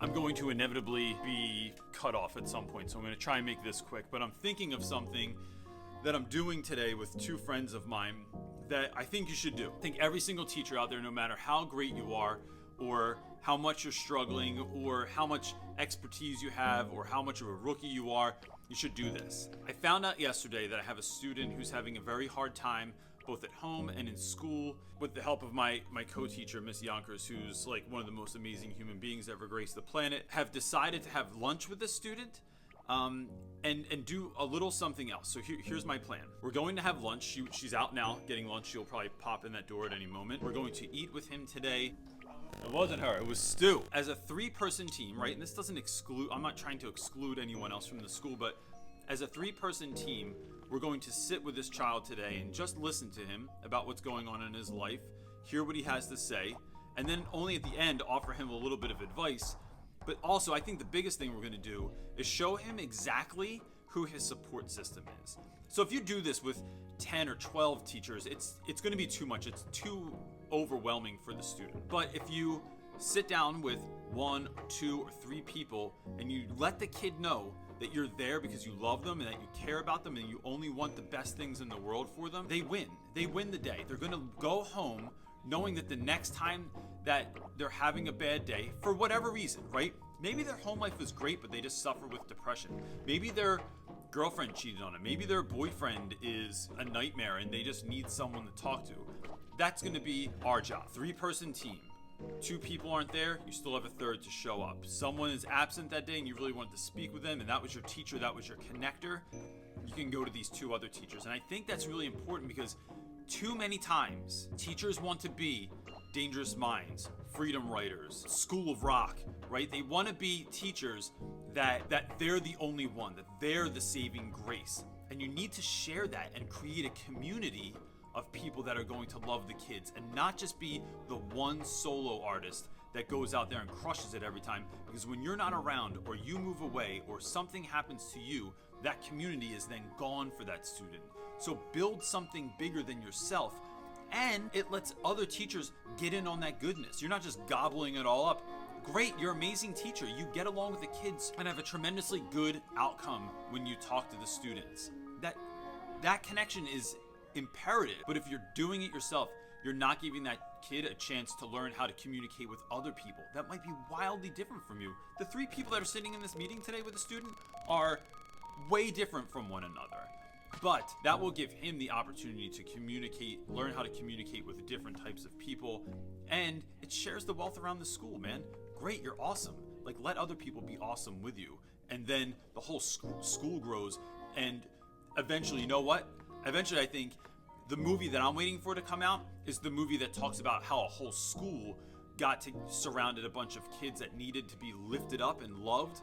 I'm going to inevitably be cut off at some point, so I'm going to try and make this quick. But I'm thinking of something that I'm doing today with two friends of mine that I think you should do. I think every single teacher out there, no matter how great you are, or how much you're struggling, or how much expertise you have, or how much of a rookie you are, you should do this. I found out yesterday that I have a student who's having a very hard time both at home and in school. With the help of my co-teacher, Miss Yonkers, who's like one of the most amazing human beings ever graced the planet, have decided to have lunch with this student and do a little something else. So here's my plan. We're going to have lunch. She's out now getting lunch. She'll probably pop in that door at any moment. We're going to eat with him today. It wasn't her, it was Stu. As a 3-person team, right? And this doesn't exclude, I'm not trying to exclude anyone else from the school, but as a 3-person team, we're going to sit with this child today and just listen to him about what's going on in his life, hear what he has to say, and then only at the end offer him a little bit of advice. But also, I think the biggest thing we're going to do is show him exactly who his support system is. So if you do this with 10 or 12 teachers, it's going to be too much. It's too overwhelming for the student. But if you sit down with 1, 2, or 3 people and you let the kid know that you're there because you love them and that you care about them and you only want the best things in the world for them, they win. They win the day. They're going to go home knowing that the next time that they're having a bad day, for whatever reason, right? Maybe their home life is great, but they just suffer with depression. Maybe their girlfriend cheated on them. Maybe their boyfriend is a nightmare and they just need someone to talk to. That's going to be our job. 3-person team. 2 people aren't there, you still have a 3rd to show up. Someone is absent that day and you really wanted to speak with them, and that was your teacher, that was your connector. You can go to these 2 other teachers. And I think that's really important because too many times teachers want to be Dangerous Minds, Freedom Writers, School of Rock, right? They want to be teachers that they're the only one, that they're the saving grace. And you need to share that and create a community of people that are going to love the kids and not just be the one solo artist that goes out there and crushes it every time. Because when you're not around or you move away or something happens to you, that community is then gone for that student. So build something bigger than yourself, and it lets other teachers get in on that goodness. You're not just gobbling it all up. Great, you're an amazing teacher. You get along with the kids and have a tremendously good outcome when you talk to the students. That connection is imperative. But if you're doing it yourself, you're not giving that kid a chance to learn how to communicate with other people that might be wildly different from you. The 3 people that are sitting in this meeting today with a student are way different from one another, but that will give him the opportunity to communicate, learn how to communicate with different types of people, and it shares the wealth around the school, man. Great, you're awesome. Like, let other people be awesome with you, and then the whole school grows. And eventually, you know what? Eventually, I think the movie that I'm waiting for to come out is the movie that talks about how a whole school surrounded a bunch of kids that needed to be lifted up and loved,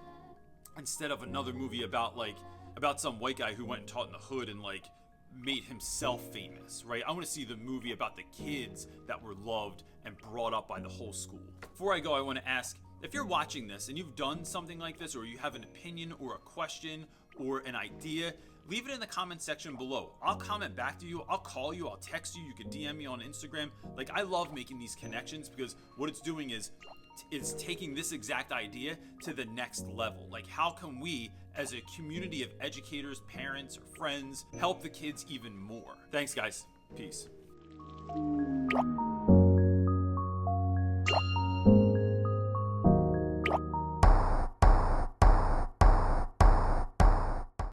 instead of another movie about some white guy who went and taught in the hood and like made himself famous, right? I want to see the movie about the kids that were loved and brought up by the whole school. Before I go, I want to ask, if you're watching this and you've done something like this, or you have an opinion or a question or an idea, leave it in the comment section below. I'll comment back to you. I'll call you. I'll text you. You can DM me on Instagram. Like, I love making these connections because what it's doing is taking this exact idea to the next level. Like, how can we, as a community of educators, parents, or friends, help the kids even more? Thanks, guys. Peace.